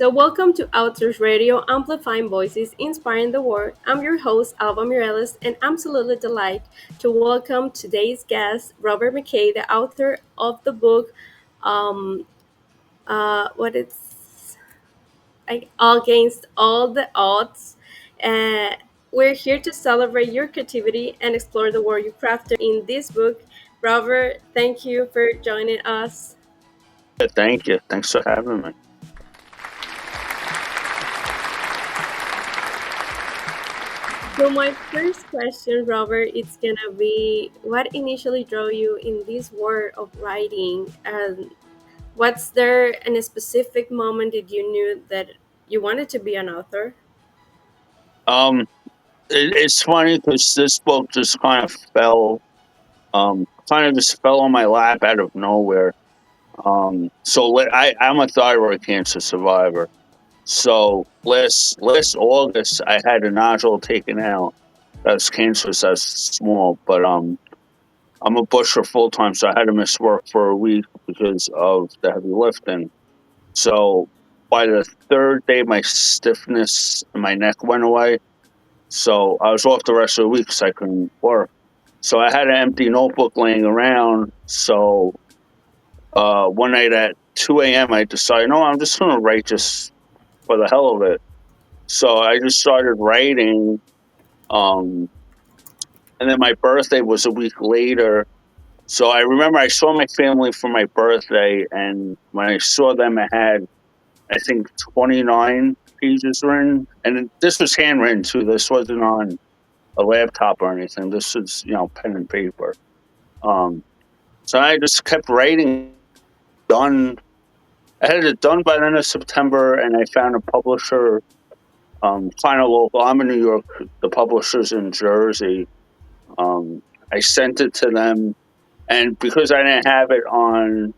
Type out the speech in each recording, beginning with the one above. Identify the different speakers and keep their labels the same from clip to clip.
Speaker 1: So, welcome to Outsource Radio, amplifying voices, inspiring the world. I'm your host, Alba Mireles, and I'm absolutely delighted to welcome today's guest, Robert Mckay, the author of the book, um, what it's Against All the Odds. Uh, we're here to celebrate your creativity and explore the world you crafted in this book. Robert, thank you for joining us.
Speaker 2: Thank you. Thanks for having me.
Speaker 1: So my first question, Robert, it's gonna be what initially drew you in this world of writing, and what's there in a specific moment that you knew that you wanted to be an author?
Speaker 2: Um, it's funny because this book just kind of just fell on my lap out of nowhere. I'm a thyroid cancer survivor. So last August, I had a nodule taken out. That's cancerous, that's small, but I'm a busher full time, so I had to miss work for a week because of the heavy lifting. So by the third day, my stiffness in my neck went away. So I was off the rest of the week because I couldn't work. So I had an empty notebook laying around. So one night at 2 a.m., I decided, no, I'm just going to write just for the hell of it. So I just started writing. Um, and then my birthday was a week later. So I remember I saw my family for my birthday. And when I saw them, I had, I think, 29 pages written. And this was handwritten too. This wasn't on a laptop or anything. This is, pen and paper. Um, so I just kept writing. Done. I had it done by the end of September, and I found a publisher, kind of local. I'm in New York. The publisher's in Jersey. Um, I sent it to them, and because I didn't have it on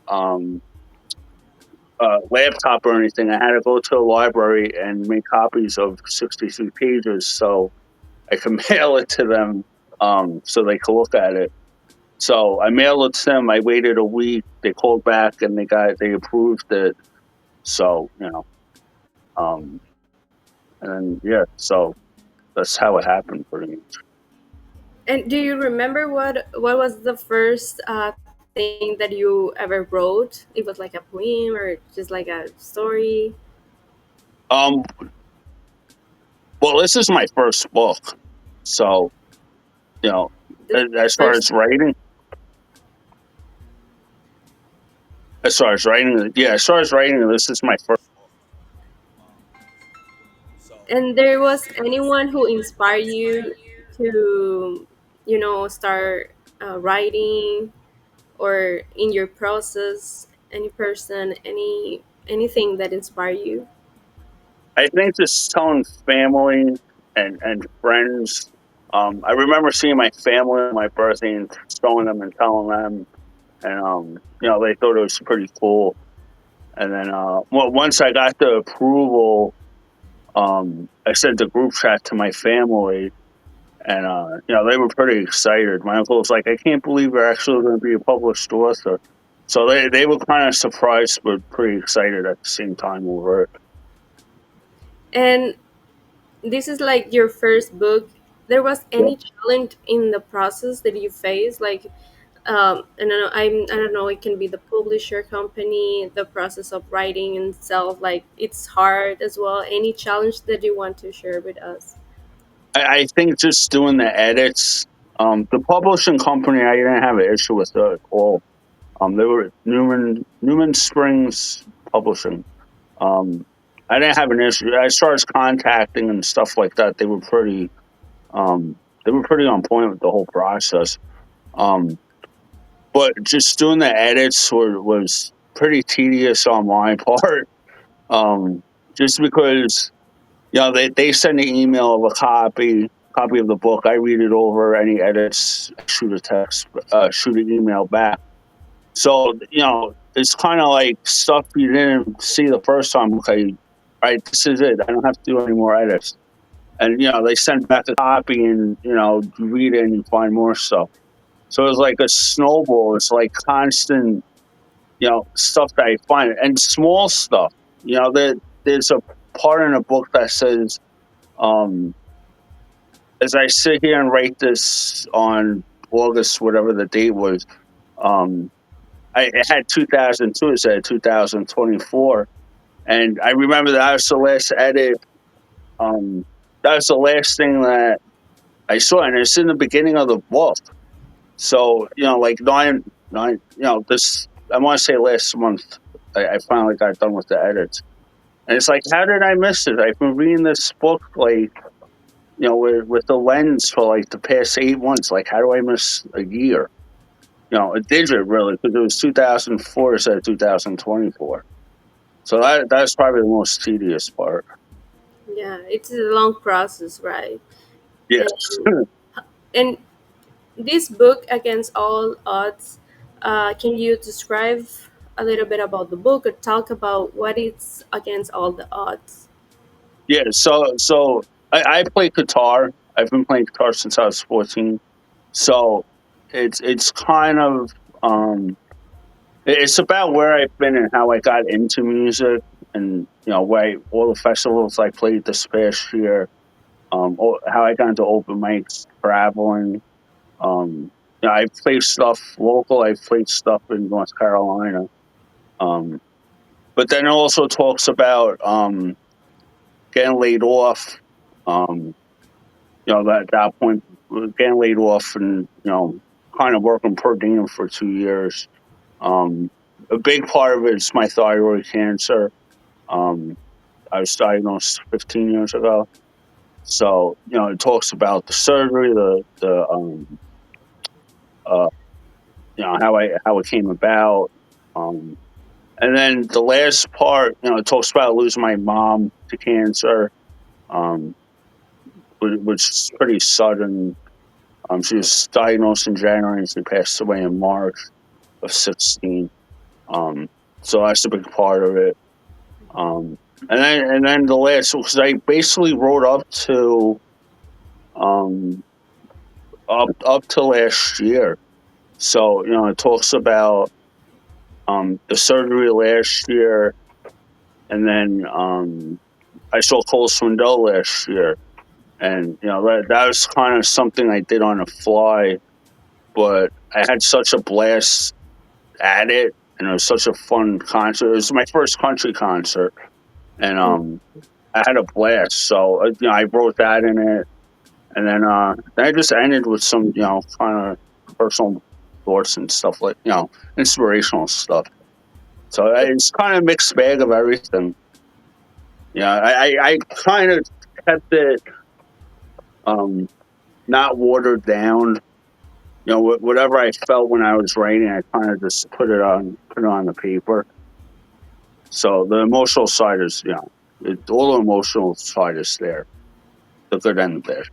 Speaker 2: um, laptop or anything, I had to go to a library and make copies of 63 pages so I could mail it to them, so they could look at it. So I mailed it to them. I waited a week. They called back and they approved it. So um, and yeah, so that's how it happened pretty much.
Speaker 1: And do you remember what was the first thing that you ever wrote? It was like a poem or just like a story.
Speaker 2: Um, well, this is my first book, so you know,
Speaker 1: The
Speaker 2: as far
Speaker 1: first,
Speaker 2: as writing, as far as writing, this is my first.
Speaker 1: and there was anyone who inspired you to, start writing or in your process, any person, anything that inspire you?
Speaker 2: I think just telling family and friends. I remember seeing my family on my birthday and showing them and telling them, and they thought it was pretty cool. And then, once I got the approval, I sent the group chat to my family, and they were pretty excited. My uncle was like, "I can't believe you're actually going to be a published author." So they were kind of surprised, but pretty excited at the same time over it.
Speaker 1: And this is like your first book. There was
Speaker 2: Yeah.
Speaker 1: any challenge in the process that you faced, like and I don't know, it can be the publisher company, the process of writing itself, like it's hard as well. Any challenge that you want to share with us?
Speaker 2: I think just doing the edits. The publishing company, I didn't have an issue with at all. They were Newman Springs Publishing. Um, I didn't have an issue as far as contacting and stuff like that. Um, they were pretty on point with the whole process. Um, but just doing the edits was pretty tedious on my part. Um, just because they send an email of a copy of the book. I read it over. Any edits, shoot a text, shoot an email back. So it's kind of like stuff you didn't see the first time. Okay, right, this is it. I don't have to do any more edits. And they send back a copy, and you read it and you find more stuff. So it's like a snowball. It's like constant, stuff that I find and small stuff. there's a part in the book that says, um, as I sit here and write this on August, whatever the date was, um, it had 2002, it said 2024. And I remember that was the last edit. Um, that was the last thing that I saw, and it's in the beginning of the book. So, like nine, this, I want to say last month, I finally got done with the edits. And it's like, how did I miss it? I've been reading this book, like, with the lens for like the past 8 months. Like, how do I miss a year? A digit, really, because it was 2004 instead of 2024. So that's probably the most tedious part.
Speaker 1: Yeah, it's a long process, right?
Speaker 2: Yes.
Speaker 1: And and this book, Against All Odds, can you describe a little bit about the book or talk about what it's against all the odds?
Speaker 2: Yeah. So I play guitar. I've been playing guitar since I was 14. So it's kind of, um, it's about where I've been and how I got into music, and where all the festivals I played this past year, how I got into open mics, traveling. Um, I played stuff local. I played stuff in North Carolina. Um, but then it also talks about, getting laid off. Um, at that point, getting laid off, and kind of working per diem for 2 years. Um, a big part of it is my thyroid cancer. Um, I was diagnosed 15 years ago. So, it talks about the surgery, uh, how it came about. Um, and then the last part, it talks about losing my mom to cancer, um, which is pretty sudden. She was diagnosed in January and she passed away in March of 16. Um, so that's a big part of it. Um, and then the last, because I basically wrote um, up to last year. So, it talks about, the surgery last year, and then, I saw Cole Swindell last year. And, that was kind of something I did on the fly, but I had such a blast at it, and it was such a fun concert. It was my first country concert, and, I had a blast. So, I wrote that in it, and then I just ended with some, kind of personal thoughts and stuff, like, inspirational stuff. So it's kind of a mixed bag of everything. I kind of kept it, um, not watered down. Whatever I felt when I was writing, I kind of just put it on the paper. So the emotional side is, all the emotional side is there, the good and the bad.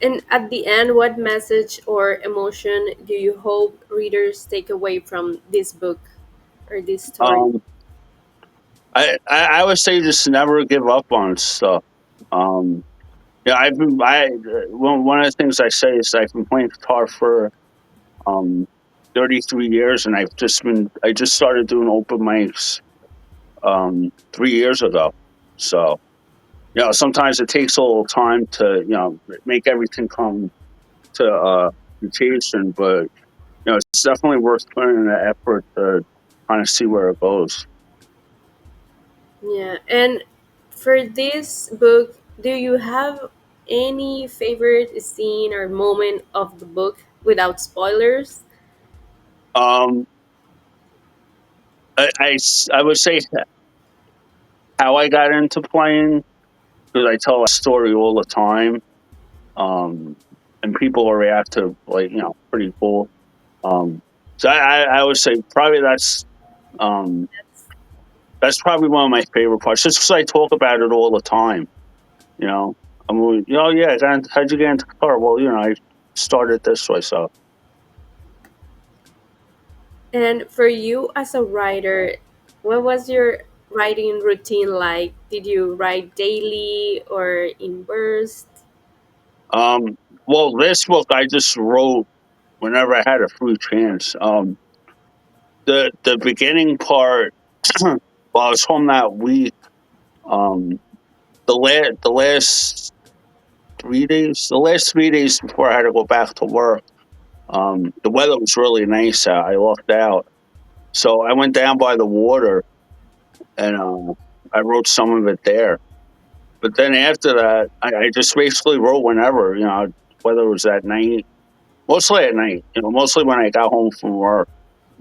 Speaker 1: And at the end, what message or emotion do you hope readers take away from this book or this story?
Speaker 2: Um, I would say just never give up on stuff. Um, I've been one of the things I say is I've been playing guitar for, um 33 years, and I just started doing open mics, 3 years ago. So, sometimes it takes a little time to, make everything come to, fruition, but it's definitely worth putting in the effort to kind of see where it goes.
Speaker 1: Yeah. And for this book, do you have any favorite scene or moment of the book without spoilers?
Speaker 2: Um, I would say how I got into playing, because I tell a story all the time, um, and people react to, like, pretty cool. So I would say probably um, that's probably one of my favorite parts, just because I talk about it all the time. You know, yeah, how'd you get into guitar? Well, I started this way. So,
Speaker 1: And for you as a writer, what was your writing routine like? Did you write daily or in bursts?
Speaker 2: um, well, this book I just wrote whenever I had a free chance. The beginning part. Well, I was home that week. Um, the last 3 days, the last 3 days before I had to go back to work, the weather was really nice out. I lucked out, so I went down by the water and I wrote some of it there. But then after that, I just basically wrote whenever, whether it was at night, mostly at night, mostly when I got home from work.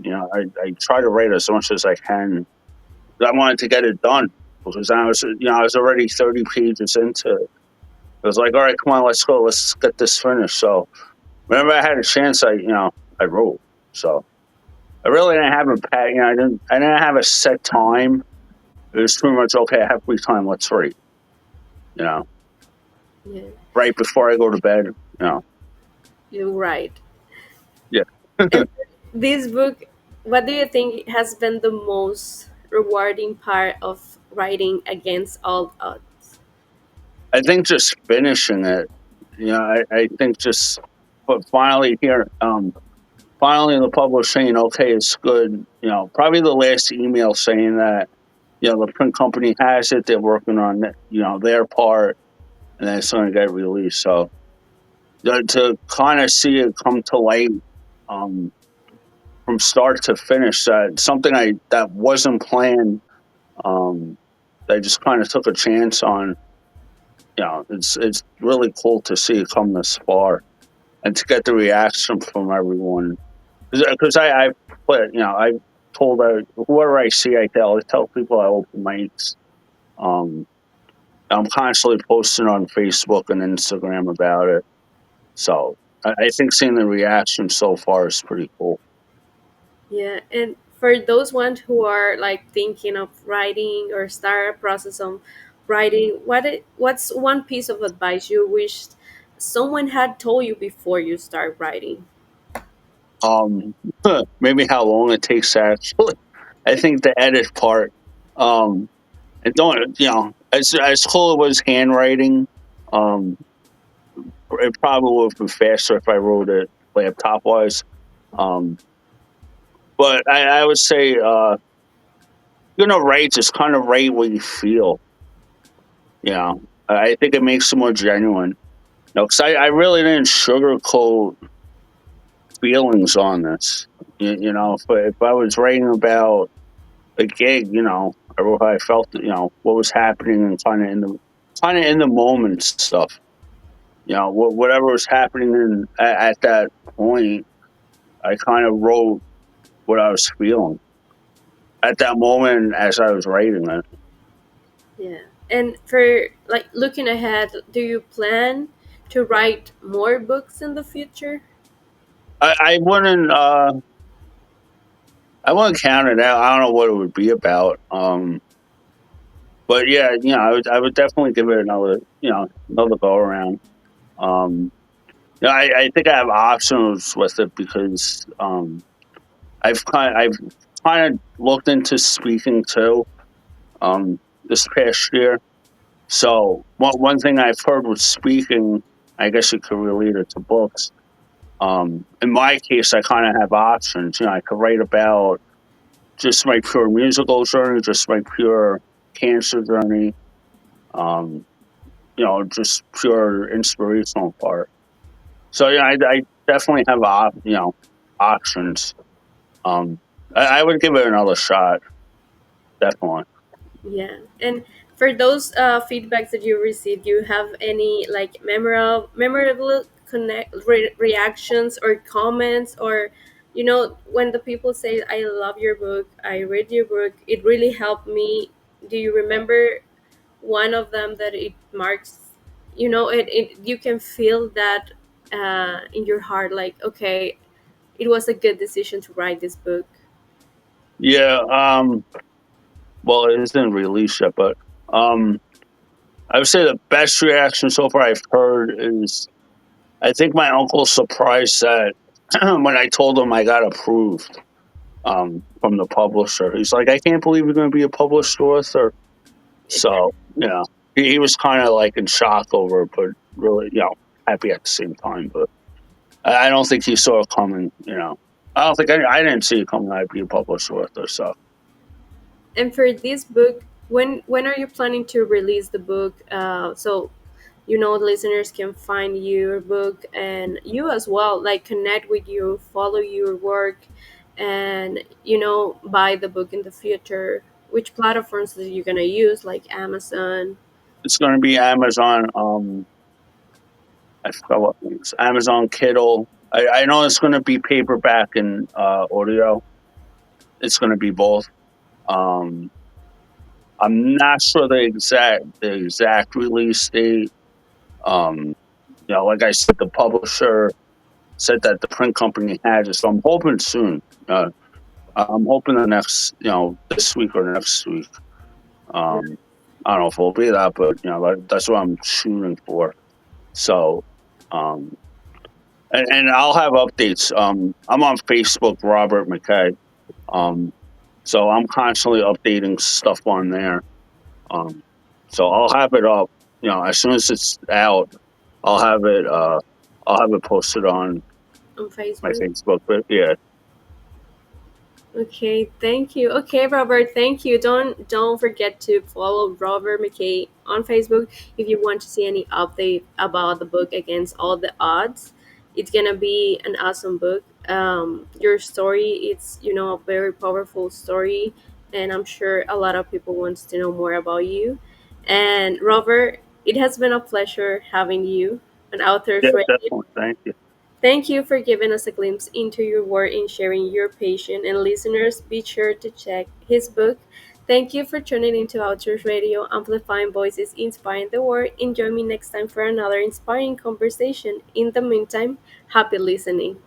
Speaker 2: I try to write as much as I can. I wanted to get it done because I was already 30 pages into it. I was like, all right, come on, let's go, let's get this finished. So whenever I had a chance, I wrote. So I really didn't have a pat, I didn't have a set time. It was pretty much okay. I have free time. Let's write. You know,
Speaker 1: Yeah,
Speaker 2: right before I go to bed.
Speaker 1: you're right.
Speaker 2: Yeah.
Speaker 1: And this book, what do you think has been the most rewarding part of writing against all odds?
Speaker 2: I think just finishing it. I think just, but finally here, finally the publisher saying, okay, it's good. Probably the last email saying that, the print company has it. They're working on it, their part, and then it's going to get released. So to kind of see it come to light, um, from start to finish, something that wasn't planned. Um, I just kind of took a chance on. It's really cool to see it come this far and to get the reaction from everyone. Because I put, I told whoever I see, I tell people I open mics. Um, I'm constantly posting on Facebook and Instagram about it. So I think seeing the reaction so far is pretty cool.
Speaker 1: Yeah, and for those ones who are like thinking of writing or start a process of writing, what's one piece of advice you wish someone had told you before you start writing?
Speaker 2: Um, maybe how long it takes to actually. I think the edit part. Um, and don't as cool it was handwriting. Um, it probably would have been faster if I wrote it laptop wise. Um, but I would say, write, just kind of write what you feel. I think it makes it more genuine. Because I really didn't sugarcoat feelings on this. If I was writing about a gig, I wrote how I felt, what was happening and kind of in the moment stuff. Whatever was happening at that point, I kind of wrote what I was feeling at that moment as I was writing it.
Speaker 1: Yeah. And for like looking ahead, do you plan to write more books in the future?
Speaker 2: I wouldn't count it out. I don't know what it would be about. But yeah, I would definitely give it another go around. Um, I think I have options with it because I've kind of looked into speaking too. This past year. So one thing I've heard with speaking, I guess you could relate it to books. In my case, I kind of have options. I could write about just my pure musical journey, just my pure cancer journey, um, just pure inspirational part. So yeah, I definitely have options. Um, I would give it another shot, definitely.
Speaker 1: Yeah. And for those feedbacks that you received, do you have any like memorable reactions or comments, or when the people say I love your book, I read your book, it really helped me. Do you remember one of them that it marks, you can feel that in your heart, like, okay, it was a good decision to write this book?
Speaker 2: Yeah. Well, it isn't released yet, but um, I would say the best reaction so far I've heard is I think my uncle's surprised that when I told him I got approved from the publisher. He's like, I can't believe you're going to be a published author. So, he was kind of like in shock over it, but really, happy at the same time. But I don't think he saw it coming. I don't think I didn't see it coming. I'd be a published author. So,
Speaker 1: And for this book, when are you planning to release the book? So listeners can find your book and you as well, like connect with you, follow your work, and buy the book in the future. Which platforms are you gonna use, like Amazon?
Speaker 2: It's going to be Amazon. I forgot what things. Amazon Kindle. I know it's going to be paperback and audio. It's going to be both. Um, I'm not sure the exact release date. Um, like I said, the publisher said that the print company has it, so I'm hoping soon. I'm hoping the next, this week or next week. Um, I don't know if it'll be that, but that's what I'm shooting for. So, um, and I'll have updates. I'm on Facebook, Robert Mckay. Um, so I'm constantly updating stuff on there. Um, so I'll have it up. As soon as it's out, I'll have it. I'll have it posted on
Speaker 1: On
Speaker 2: my
Speaker 1: Facebook?
Speaker 2: Facebook. But yeah,
Speaker 1: Okay, thank you. Okay, Robert, thank you. Don't forget to follow Robert McKay on Facebook if you want to see any update about the book Against All the Odds. It's gonna be an awesome book. Your story, it's a very powerful story, and I'm sure a lot of people wants to know more about you. And Robert, it has been a pleasure having you on
Speaker 2: yeah,
Speaker 1: Authors Radio.
Speaker 2: definitely. Thank you.
Speaker 1: Thank you for giving us a glimpse into your work and sharing your passion. And listeners, be sure to check his book. Thank you for tuning into Outdoors Radio, amplifying voices, inspiring the world. And join me next time for another inspiring conversation. In the meantime, happy listening.